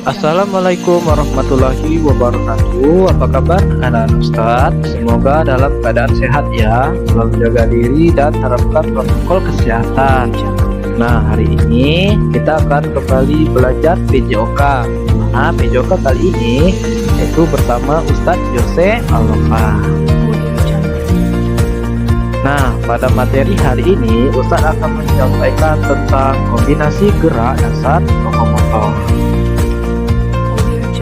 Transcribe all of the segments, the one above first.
Assalamualaikum warahmatullahi wabarakatuh. Apa kabar anak-anak Ustadz? Semoga dalam keadaan sehat ya, selalu jaga diri dan terapkan protokol kesehatan. Nah, hari ini kita akan kembali belajar PJOK. Nah, PJOK kali ini yaitu bersama Ustadz Jose Alova. Nah, pada materi hari ini Ustadz akan menyampaikan tentang kombinasi gerak dasar lokomotor.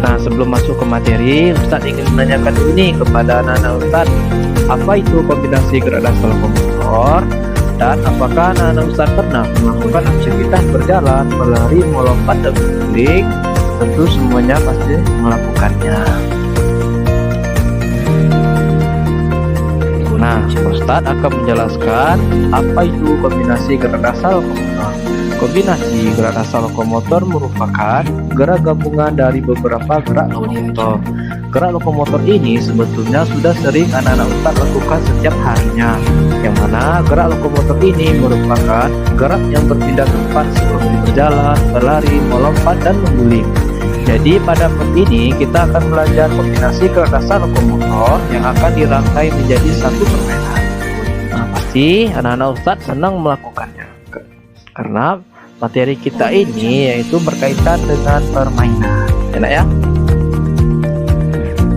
Nah, sebelum masuk ke materi, Ustadz ingin menanyakan dulu nih kepada anak-anak Ustadz, apa itu kombinasi gerak dasar lokomotor? Dan apakah anak-anak Ustadz pernah melakukan aktivitas berjalan, berlari, melompat, dan berguling? Tentu semuanya pasti melakukannya. Nah, Ustadz akan menjelaskan apa itu kombinasi gerak dasar lokomotor. Kombinasi gerak dasar lokomotor merupakan gerak gabungan dari beberapa gerak lokomotor. Gerak lokomotor ini sebetulnya sudah sering anak-anak Ustadz lakukan setiap harinya, yang mana gerak lokomotor ini merupakan gerak yang berpindah tempat seperti berjalan, berlari, melompat, dan mengguling. Jadi pada part ini kita akan belajar kombinasi gerak dasar lokomotor yang akan dirangkai menjadi satu permainan. Nah, pasti anak-anak Ustadz senang melakukannya karena materi kita ini yaitu berkaitan dengan permainan. Enak ya?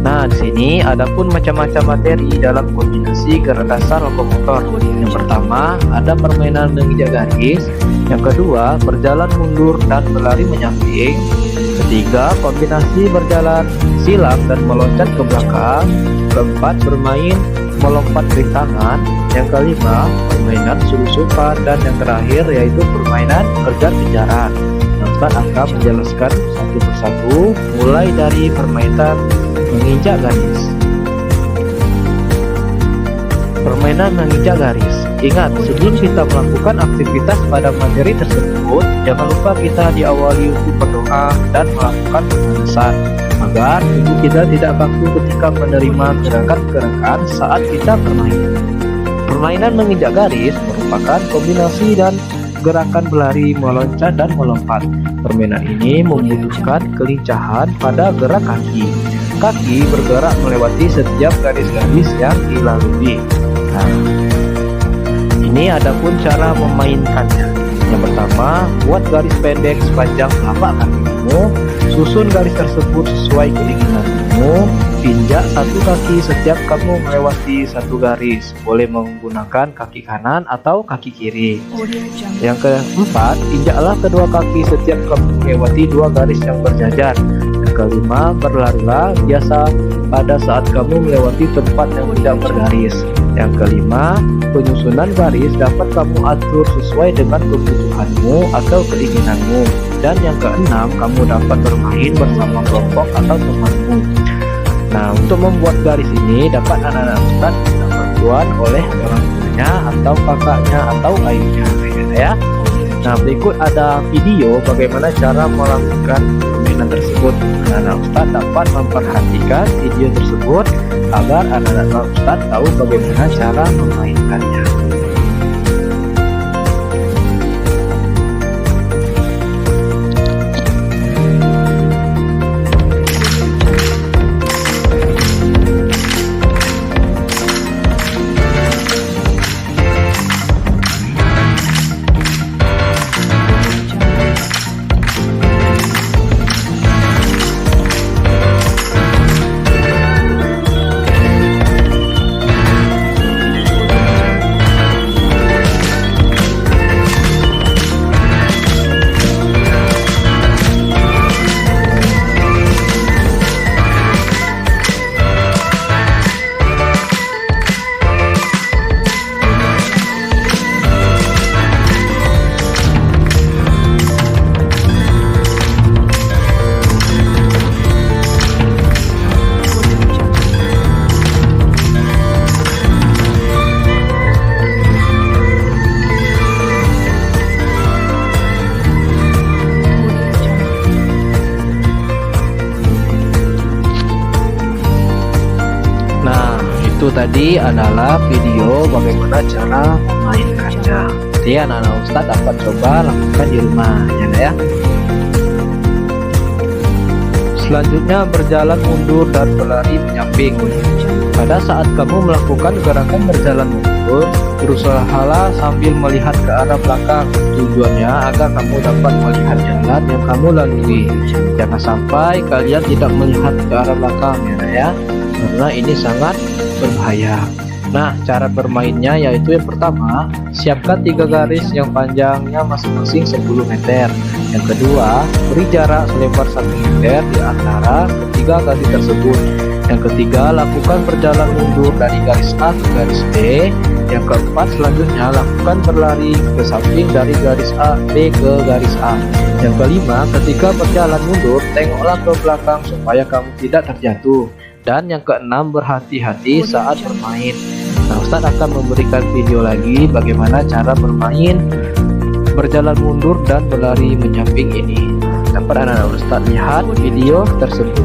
Nah, di sini ada pun macam-macam materi dalam kombinasi gerak dasar lokomotor. Yang pertama ada permainan menginjak garis, yang kedua berjalan mundur dan berlari menyamping, ketiga kombinasi berjalan silang dan meloncat ke belakang, keempat bermain melompat rintangan, yang kelima permainan susupan, dan yang terakhir yaitu permainan kejar-kejaran. Ustadz akan menjelaskan satu persatu mulai dari permainan menginjak garis. Permainan menginjak garis. Ingat, sebelum kita melakukan aktivitas pada materi tersebut, jangan lupa kita diawali untuk berdoa dan melakukan pemanasan agar tubuh kita tidak kaku ketika menerima gerakan-gerakan saat kita bermain. Permainan menginjak garis merupakan kombinasi dan gerakan berlari, meloncat, dan melompat. Permainan ini membutuhkan kelincahan pada gerak kaki. Kaki bergerak melewati setiap garis-garis yang dilalui. Nah, ini ada pun cara memainkannya. Yang pertama, buat garis pendek sepanjang telapak kakimu, susun garis tersebut sesuai keinginanmu, injak satu kaki setiap kamu melewati satu garis, boleh menggunakan kaki kanan atau kaki kiri. Yang keempat, injaklah kedua kaki setiap kamu melewati dua garis yang berjajar. Yang kelima, berlarilah biasa pada saat kamu melewati tempat yang tidak bergaris. Yang kelima, penyusunan garis dapat kamu atur sesuai dengan kebutuhanmu atau keinginanmu. Dan yang keenam, kamu dapat bermain bersama kelompok atau temanmu. Nah, untuk membuat garis ini dapat anak-anak Ustadz minta bantuan oleh orang tuanya atau kakaknya atau ayahnya, ya. Nah, berikut ada video bagaimana cara melakukan permainan tersebut. Anak-anak Ustadz dapat memperhatikan video tersebut agar anak-anak Ustadz tahu bagaimana cara memainkannya. Itu tadi adalah video bagaimana cara memainkannya. Jadi anak-anak Ustadz dapat coba lakukan di rumah, ya. Selanjutnya berjalan mundur dan berlari menyamping. Pada saat kamu melakukan gerakan berjalan mundur, berusahalah sambil melihat ke arah belakang. Tujuannya agar kamu dapat melihat jalan yang kamu lalui. Jangan sampai kalian tidak melihat ke arah belakang ya, karena ini sangat berbahaya. Nah, cara bermainnya yaitu yang pertama, siapkan 3 garis yang panjangnya masing-masing 10 meter. Yang kedua, beri jarak selebar 1 meter di antara ketiga garis tersebut. Yang ketiga, lakukan berjalan mundur dari garis A ke garis B. Yang keempat, selanjutnya lakukan berlari ke samping dari garis A B ke garis A. Yang kelima, ketika berjalan mundur, tengoklah ke belakang supaya kamu tidak terjatuh. Dan yang keenam, berhati-hati saat bermain. Nah, Ustadz akan memberikan video lagi bagaimana cara bermain berjalan mundur dan berlari menyamping ini. Dapat anak-anak Ustadz lihat video tersebut.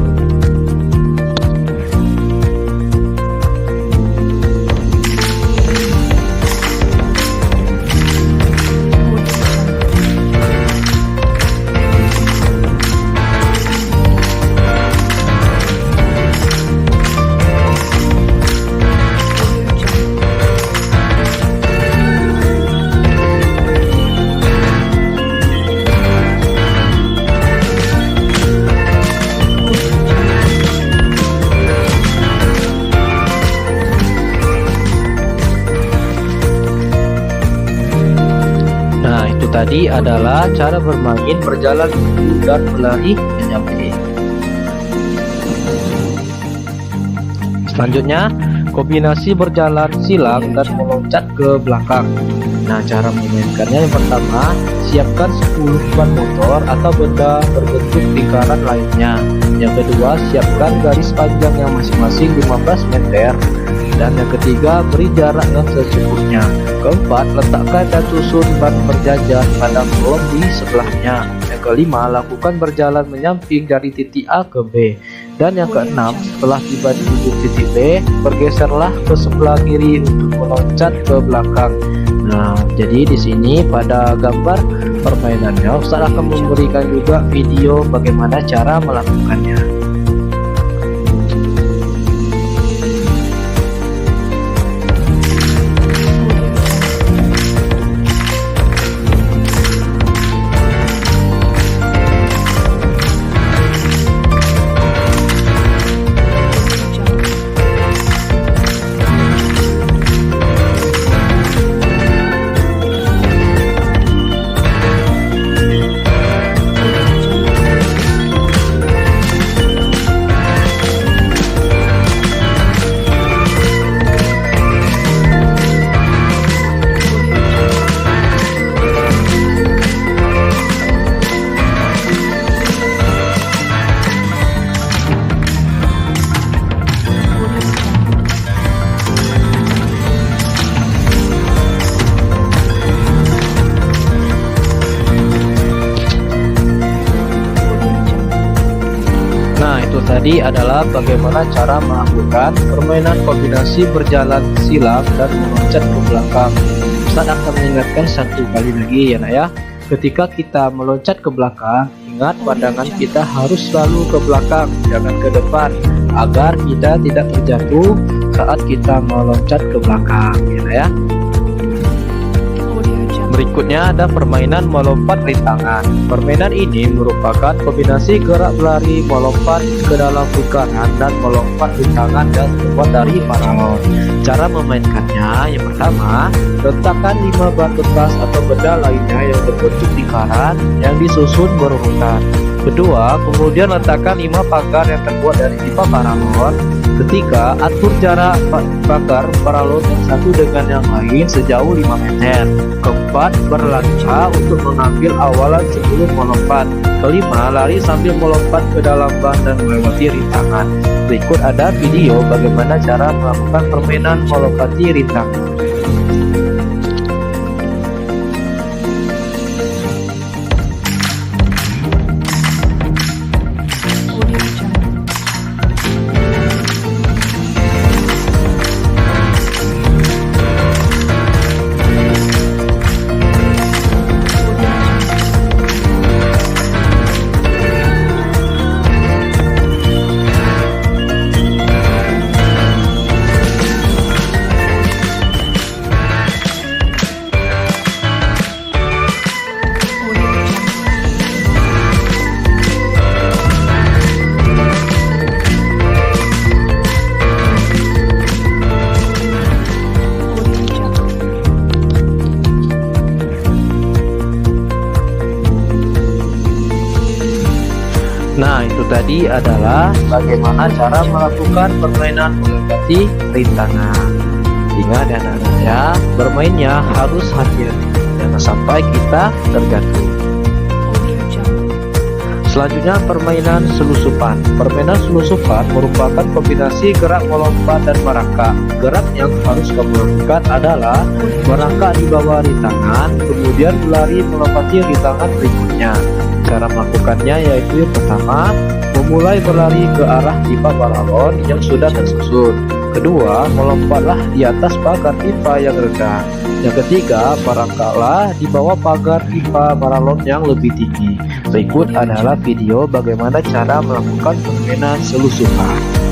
Tadi adalah cara bermain berjalan mundur dan berlari menyamping. Selanjutnya, kombinasi berjalan silang dan meloncat ke belakang. Nah, cara memainkannya yang pertama, siapkan 10 ban motor atau benda berbentuk lingkaran lainnya. Yang kedua, siapkan garis panjang yang masing-masing 15 meter. Dan yang ketiga, beri jarak yang secukupnya. Keempat, letakkan dan susun ban berjajar pada kolom di sebelahnya. Yang kelima, lakukan berjalan menyamping dari titik A ke B. Dan yang keenam, setelah tiba di ujung titik B, bergeserlah ke sebelah kiri untuk meloncat ke belakang. Nah, jadi di sini pada gambar permainannya, Ustaz akan memberikan juga video bagaimana cara melakukannya. Tadi adalah bagaimana cara melakukan permainan kombinasi berjalan silang dan meloncat ke belakang. Ustaz akan mengingatkan satu kali lagi ya nak ya. Ketika kita meloncat ke belakang, ingat pandangan kita harus selalu ke belakang, jangan ke depan, agar kita tidak terjatuh saat kita meloncat ke belakang ya nak ya. Berikutnya ada permainan melompat rintangan. Permainan ini merupakan kombinasi gerak berlari, melompat ke dalam lingkaran, dan melompat rintangan yang terbuat dari paralon. Cara memainkannya, yang pertama, letakkan 5 ban bekas atau benda lainnya yang berbentuk lingkaran yang disusun berurutan. Kedua, kemudian letakkan 5 pagar yang terbuat dari 5 paralon. Ketiga, atur jarak pagar paralon yang satu dengan yang lain sejauh 5 meter. Keempat, berlanca untuk mengambil awalan sebelum melompat. Kelima, lari sambil melompat ke dalam ban dan melewati rintangan. Berikut ada video bagaimana cara melakukan permainan melompati rintangan. Nah, itu tadi adalah bagaimana cara melakukan permainan mendekati rintangan. Ingat ya anak-anak ya, bermainnya harus hati-hati, jangan sampai kita terjatuh. Selanjutnya permainan selusupan. Permainan selusupan merupakan kombinasi gerak melompat dan merangkak. Gerak yang harus kamu lakukan adalah merangkak di bawah rintangan, kemudian berlari melompati rintangan berikutnya. Cara melakukannya yaitu yang pertama, memulai berlari ke arah pipa balon yang sudah tersusun. Kedua, melompatlah di atas pagar pipa yang rendah. Yang ketiga, merangkaklah di bawah pagar pipa balon yang lebih tinggi. Berikut adalah video bagaimana cara melakukan permainan selusupan.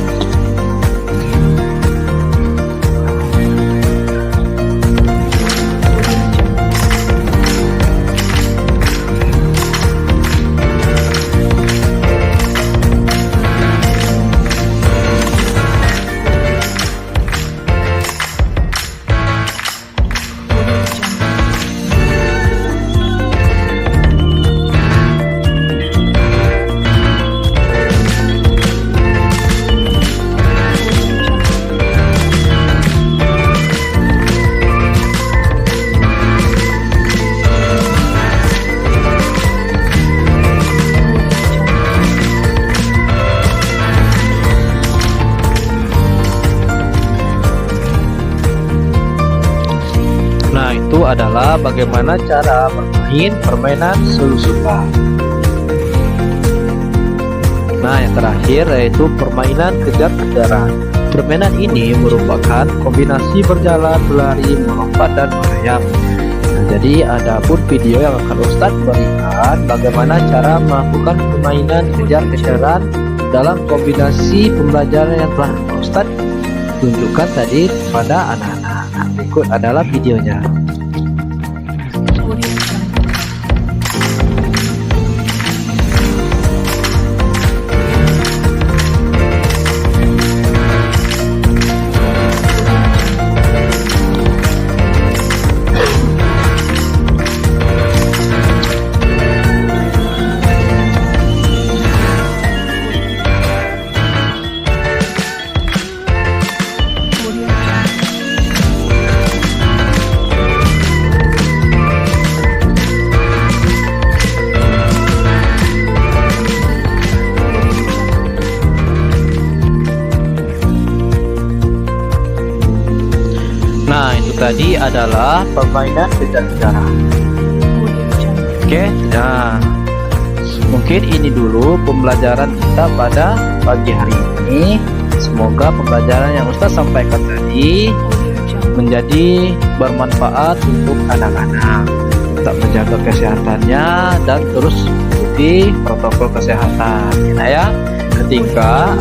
Nah, itu adalah bagaimana cara bermain permainan selusupan. Nah, yang terakhir yaitu permainan kejar-kejaran. Permainan ini merupakan kombinasi berjalan, berlari, melompat, dan merayap. Nah, jadi ada pun video yang akan Ustadz berikan bagaimana cara melakukan permainan kejar-kejaran dalam kombinasi pembelajaran yang telah Ustadz tunjukkan tadi kepada anak-anak. Berikut adalah videonya. Nah, itu tadi adalah permainan kejar-kejaran. Oke, nah mungkin ini dulu pembelajaran kita pada pagi hari ini. Semoga pembelajaran yang Ustaz sampaikan tadi menjadi bermanfaat untuk anak-anak, tetap menjaga kesehatannya dan terus ikuti protokol kesehatan. Nah ya, ketika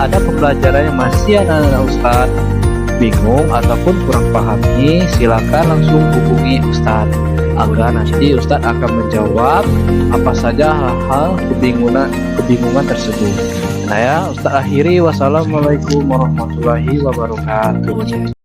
ada pembelajaran yang masih anak-anak Ustaz bingung ataupun kurang pahami, silakan langsung hubungi Ustadz agar nanti Ustadz akan menjawab apa saja hal-hal kebingungan tersebut. Nah ya, Ustadz akhiri, wassalamualaikum warahmatullahi wabarakatuh.